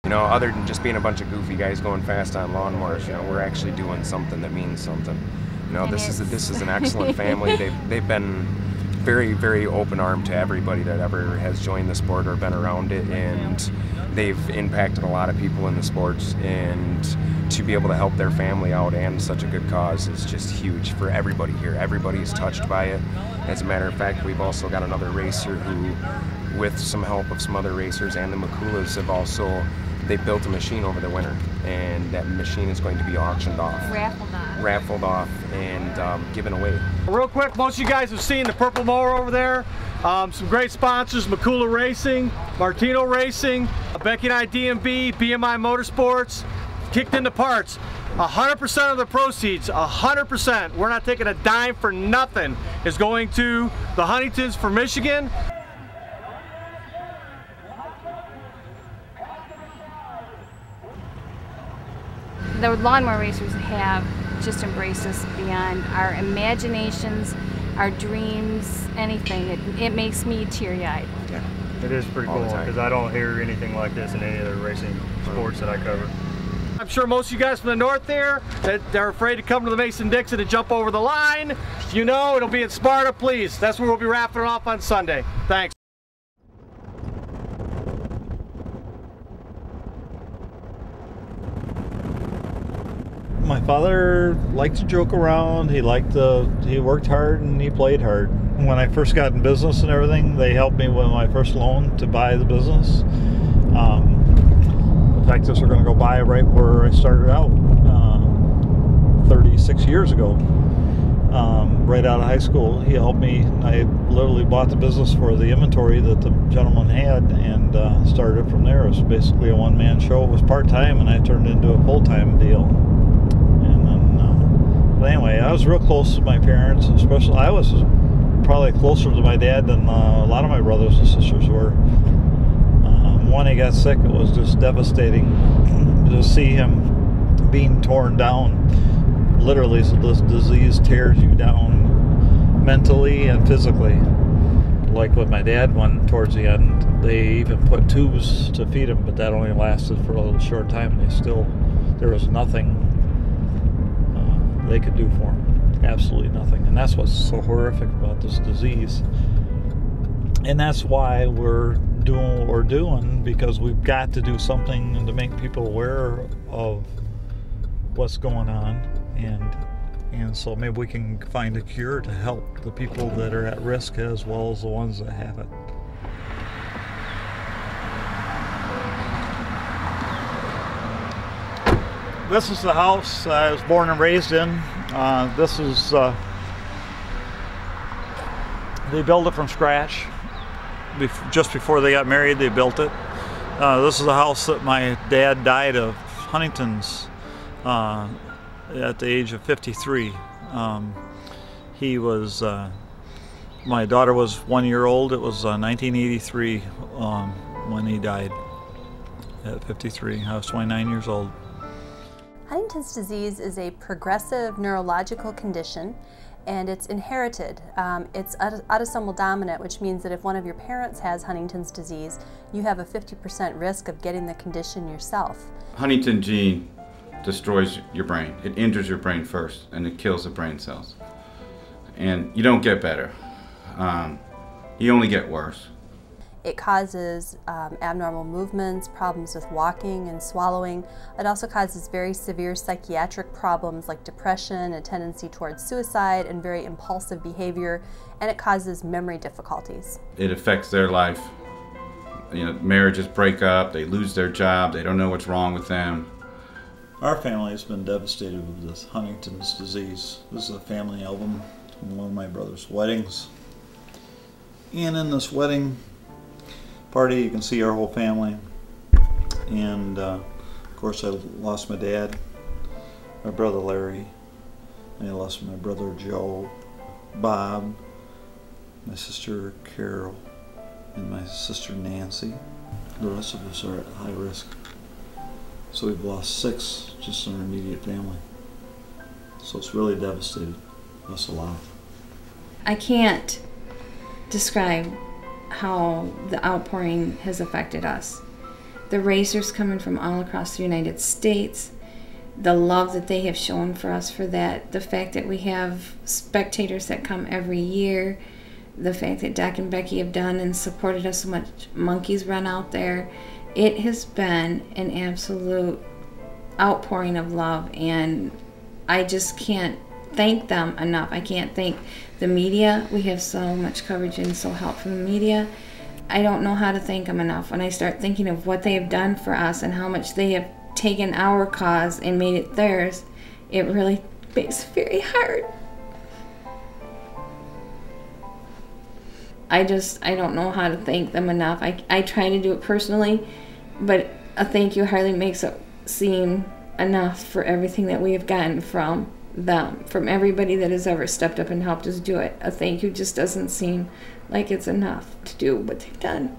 You know, other than just being a bunch of goofy guys going fast on lawnmowers, you know, we're actually doing something that means something. You know, this is an excellent family. They've been very, very open-armed to everybody that ever has joined the sport or been around it, and they've impacted a lot of people in the sports, and to be able to help their family out and such a good cause is just huge for everybody here. Everybody is touched by it. As a matter of fact, we've also got another racer who, with some help of some other racers and the McCulloughs, have also, they built a machine over the winter, and that machine is going to be auctioned off. Raffled off and given away. Real quick, most of you guys have seen the purple mower over there. Some great sponsors: McCullough Racing, Martino Racing, Becky and I DMV, BMI Motorsports, Kicked Into Parts. 100% of the proceeds, 100%, we're not taking a dime for nothing, is going to the Huntingtons for Michigan. The lawnmower racers have just embraced us beyond our imaginations, our dreams, anything. It makes me teary-eyed. Yeah. It is pretty cool because I don't hear anything like this in any other racing sports that I cover. I'm sure most of you guys from the north there, that they're afraid to come to the Mason-Dixon and jump over the line. You know, it'll be in Sparta, please. That's where we'll be wrapping it off on Sunday. Thanks. My father liked to joke around. He worked hard and he played hard. When I first got in business and everything, they helped me with my first loan to buy the business. In fact, this we're going to go buy right where I started out 36 years ago. Right out of high school, he helped me. I literally bought the business for the inventory that the gentleman had and started from there. It was basically a one-man show. It was part-time, and I turned it into a full-time deal. But anyway, I was real close to my parents, especially I was probably closer to my dad than a lot of my brothers and sisters were. When he got sick, it was just devastating to see him being torn down. Literally, so this disease tears you down mentally and physically. Like with my dad, when towards the end, they even put tubes to feed him, but that only lasted for a little short time, and there was nothing they could do for him. Absolutely nothing. And that's what's so horrific about this disease. And that's why we're doing what we're doing, because we've got to do something to make people aware of what's going on, and so maybe we can find a cure to help the people that are at risk as well as the ones that have it. This is the house I was born and raised in. This is, they built it from scratch. Just before they got married, they built it. This is the house that my dad died of Huntington's at the age of 53. He was, my daughter was 1 year old. It was 1983 when he died at 53. I was 29 years old. Huntington's disease is a progressive neurological condition, and it's inherited. It's autosomal dominant, which means that if one of your parents has Huntington's disease, you have a 50% risk of getting the condition yourself. Huntington gene destroys your brain. It injures your brain first, and it kills the brain cells. And you don't get better. You only get worse. It causes abnormal movements, problems with walking and swallowing. It also causes very severe psychiatric problems like depression, a tendency towards suicide, and very impulsive behavior, and it causes memory difficulties. It affects their life. You know, marriages break up, they lose their job, they don't know what's wrong with them. Our family has been devastated with this Huntington's disease. This is a family album from one of my brother's weddings. And in this wedding party, you can see our whole family. And of course, I lost my dad, my brother Larry, and I lost my brother Joe, Bob, my sister Carol, and my sister Nancy. The rest of us are at high risk. So we've lost 6 just in our immediate family. So it's really devastated us a lot. I can't describe how the outpouring has affected us. the racers coming from all across the United States, the love that they have shown for us for that, the fact that we have spectators that come every year, the fact that Doc and Becky have done and supported us so much, monkeys run out there. It has been an absolute outpouring of love, and I just can't thank them enough. I can't thank the media. We have so much coverage and so help from the media. I don't know how to thank them enough. When I start thinking of what they have done for us and how much they have taken our cause and made it theirs, it really makes it very hard. I don't know how to thank them enough. I try to do it personally, but a thank you hardly makes it seem enough for everything that we have gotten from them, from everybody that has ever stepped up and helped us do it. A thank you just doesn't seem like it's enough to do what they've done.